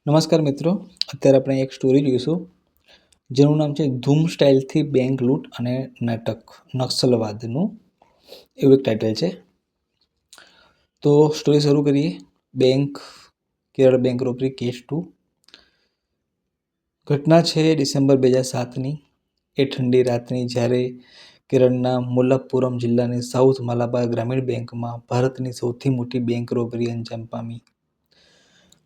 નમસ્કાર મિત્રો, અત્યારે આપણે એક સ્ટોરી જોઈશું જેનું નામ છે ધૂમ સ્ટાઇલથી બેંક લૂંટ અને નાટક નક્સલવાદનું એવું એક ટાઇટલ છે. તો સ્ટોરી શરૂ કરીએ. Kerala bank robbery case 2. ઘટના છે ડિસેમ્બર 2007ની. એ ઠંડી રાતની જ્યારે કેરળના મુલ્લાપુરમ જિલ્લાની સાઉથ મલાબાર ગ્રામીણ બેંકમાં ભારતની સૌથી મોટી બેંક રોબરી અંજામ પામી.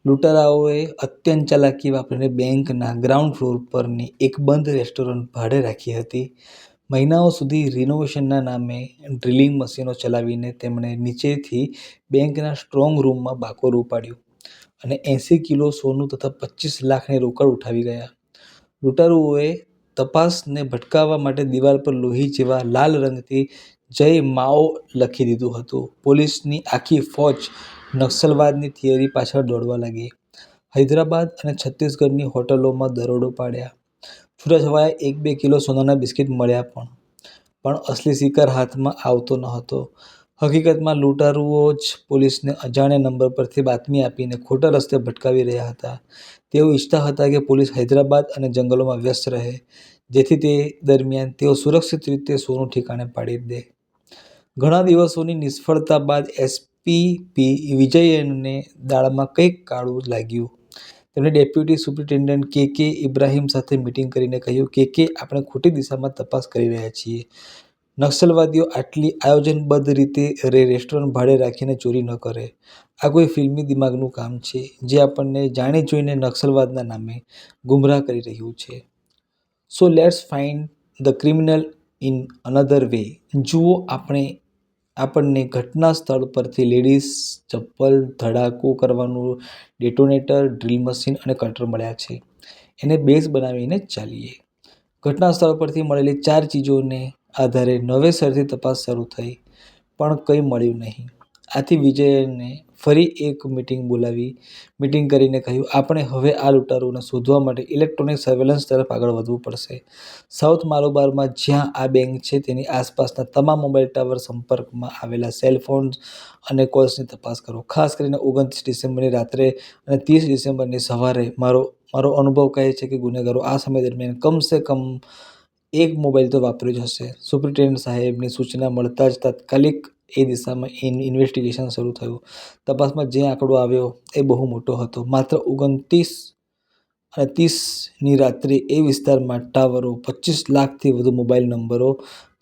લૂંટારાઓએ અત્યંત ચાલાકી વાપરીને બેંકના ગ્રાઉન્ડ ફ્લોર પરની એક બંધ રેસ્ટોરન્ટ ભાડે રાખી હતી. મહિનાઓ સુધી રિનોવેશનના નામે ડ્રિલિંગ મશીનો ચલાવીને તેમણે નીચેથી બેંકના સ્ટ્રોંગ રૂમમાં બાકોરું પાડ્યું અને 80 કિલો સોનું તથા 25 લાખની રોકડ ઉઠાવી ગયા. લૂંટારુઓએ તપાસને ભટકાવવા માટે દિવાલ પર લોહી જેવા લાલ રંગથી જય માઓ લખી દીધું હતું. પોલીસની આખી ફોજ નક્સલવાદની થિયરી પાછળ દોડવા લાગી. હૈદરાબાદ અને છત્તીસગઢની હોટલોમાં દરોડો પાડ્યા. છૂટાછવાયા 1-2 કિલો સોનાના બિસ્કિટ મળ્યા પણ અસલી શિકાર હાથમાં આવતો ન હતો. હકીકતમાં લૂંટારુઓ જ પોલીસને અજાણ્યા નંબર પરથી બાતમી આપીને ખોટા રસ્તે ભટકાવી રહ્યા હતા. તેઓ ઈચ્છતા હતા કે પોલીસ હૈદરાબાદ અને જંગલોમાં વ્યસ્ત રહે, જેથી તે દરમિયાન તેઓ સુરક્ષિત રીતે સોનું ઠેકાણે પાડી દે. ઘણા દિવસોની નિષ્ફળતા બાદ એસપી પી વિજયનને દાળમાં કંઈક કાળું લાગ્યું. તેમણે ડેપ્યુટી સુપ્રિન્ટેન્ડન્ટ કે ઇબ્રાહિમ સાથે મીટિંગ કરીને કહ્યું, કે આપણે ખોટી દિશામાં તપાસ કરી રહ્યા છીએ. નક્સલવાદીઓ આટલી આયોજનબદ્ધ રીતે રેસ્ટોરન્ટ ભાડે રાખીને ચોરી ન કરે. આ કોઈ ફિલ્મી દિમાગનું કામ છે, જે આપણને જાણી જોઈને નક્સલવાદના નામે ગુમરાહ કરી રહ્યું છે. So let's find the criminal in another way. જુઓ, આપણને ઘટના સ્થળ પરથી લેડીઝ ચપ્પલ, ધડાકો કરવાનું ડેટોનેટર, ડ્રિલ મશીન અને કટર મળ્યા છે. એને બેઝ બનાવીને ચાલીએ. ઘટના સ્થળ પરથી મળેલી 4 ચીજોને આધારે નવેસરથી તપાસ શરૂ થઈ, પણ કંઈ મળ્યું નહીં. આથી વિજયને ફરી એક મીટિંગ કરીને કહ્યું, આપણે હવે આ લૂંટારુઓને શોધવા માટે ઇલેક્ટ્રોનિક સર્વેલન્સ તરફ આગળ વધવું પડશે. સાઉથ માલાબારમાં જ્યાં આ બેંક છે તેની આસપાસના તમામ મોબાઈલ ટાવર સંપર્કમાં આવેલા સેલ ફોન્સ અને કોલ્સની તપાસ કરો. ખાસ કરીને 29 ડિસેમ્બરની રાત્રે અને 30 ડિસેમ્બરની સવારે. મારો અનુભવ કહે છે કે ગુનેગારો આ સમય દરમિયાન કમસે કમ એક મોબાઈલ તો વાપર્યો જ હશે. સુપ્રિન્ટેન્ડન્ટ સાહેબની સૂચના મળતા જ તાત્કાલિક એ દિશામાં ઇન્વેસ્ટિગેશન શરૂ થયું. તપાસમાં જે આંકડો આવ્યો એ બહુ મોટો હતો. માત્ર 29 અને 30ની રાત્રે એ વિસ્તારમાં ટાવરો 25 લાખથી વધુ મોબાઈલ નંબરો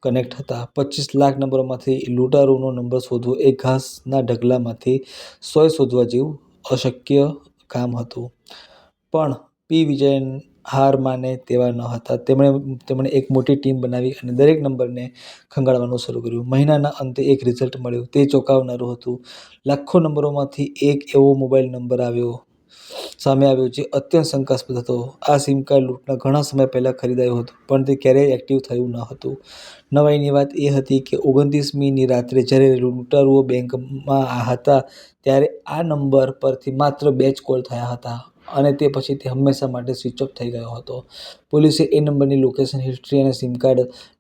કનેક્ટ હતા. 25 લાખ નંબરોમાંથી લૂંટારુનો નંબર શોધવો એ ઘાસના ઢગલામાંથી સોય શોધવા જેવું અશક્ય કામ હતું. પણ પી વિજયન હાર માને તેવા ન હતા. તેમણે એક મોટી ટીમ બનાવી અને દરેક નંબરને ખંગાળવાનું શરૂ કર્યું. મહિનાના અંતે એક રિઝલ્ટ મળ્યું. તે ચોંકાવનારું હતું. લાખો નંબરોમાંથી એક એવો મોબાઈલ નંબર સામે આવ્યો જે અત્યંત શંકાસ્પદ હતો. આ સિમ કાર્ડ લૂંટના ઘણા સમય પહેલા ખરીદાયું હતું, પણ તે ક્યારેય એક્ટિવ થયું ન હતું. નવાઈની વાત એ હતી કે 29મીની રાત્રે જ્યારે લૂંટારુઓ બેંકમાં હતા, ત્યારે આ નંબર પરથી માત્ર 2 જ કોલ થયા હતા અને તે પછી તે હંમેશા માટે સ્વિચ ઓફ થઈ ગયો હતો. પોલીસે એ નંબરની લોકેશન હિસ્ટ્રી અને સિમ કાર્ડ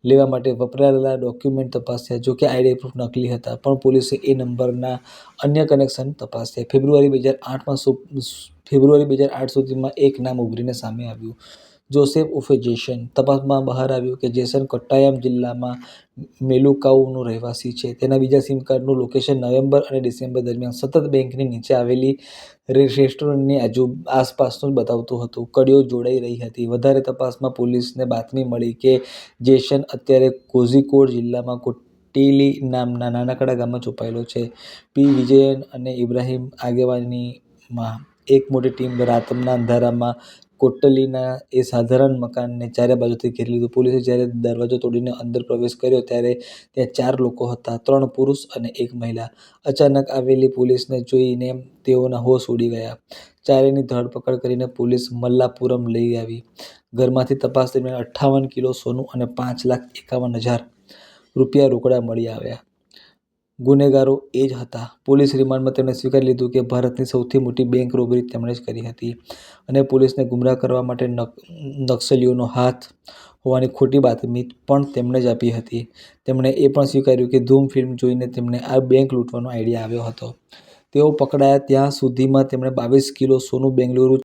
લેવા માટે વપરાયેલા ડોક્યુમેન્ટ તપાસ્યા. જોકે આઈડી પ્રૂફ નકલી હતા, પણ પોલીસે એ નંબરના અન્ય કનેક્શન તપાસ્યા. ફેબ્રુઆરી 2008 સુધીમાં એક નામ ઉભરીને સામે આવ્યું, જોસેફ ઉર્ફે જેસન. તપાસમાં બહાર આવ્યું કે જેસન કોટ્ટાયમ જિલ્લામાં મેલુકાવુનો રહેવાસી છે. તેના બીજા સિમ કાર્ડનું લોકેશન નવેમ્બર અને ડિસેમ્બર દરમિયાન સતત બેંકની નીચે આવેલી રેસ્ટોરન્ટની આસપાસનું જ બતાવતું હતું. કડીઓ જોડાઈ રહી હતી. વધારે તપાસમાં પોલીસને બાતમી મળી કે જેસન અત્યારે કોઝિકોડ જિલ્લામાં કોટેલી નામના નાનકડા ગામમાં છુપાયેલો છે. પી વિજયન અને ઇબ્રાહિમ આગેવાનીમાં એક મોટી ટીમ રાતના અંધારામાં કોટ્ટલીના એ સાધારણ મકાનને ચારે બાજુથી ઘેરી લીધું. પોલીસે જ્યારે દરવાજો તોડીને અંદર પ્રવેશ કર્યો ત્યારે ત્યાં 4 લોકો હતા, 3 પુરુષ અને 1 મહિલા. અચાનક આવેલી પોલીસને જોઈને તેઓના હોશ ઉડી ગયા. ચારેયની ધરપકડ કરીને પોલીસ મલ્લાપુરમ લઈ આવી. ઘરમાંથી તપાસ દરમિયાન 58 કિલો સોનું અને 5,51,000 રૂપિયા રોકડા મળી આવ્યા. ગુનેગારો એ જ હતા. પોલીસ રિમાન્ડમાં તેમણે સ્વીકારી લીધું કે ભારતની સૌથી મોટી બેંક રોબરી તેમણે જ કરી હતી અને પોલીસને ગુમરાહ કરવા માટે નક્સલીઓનો હાથ હોવાની ખોટી બાતમી પણ તેમણે જ આપી હતી. તેમણે એ પણ સ્વીકાર્યું કે ધૂમ ફિલ્મ જોઈને તેમને આ બેંક લૂંટવાનો આઈડિયા આવ્યો હતો. તેઓ પકડાયા ત્યાં સુધીમાં તેમણે 22 કિલો સોનું બેંગલુરુ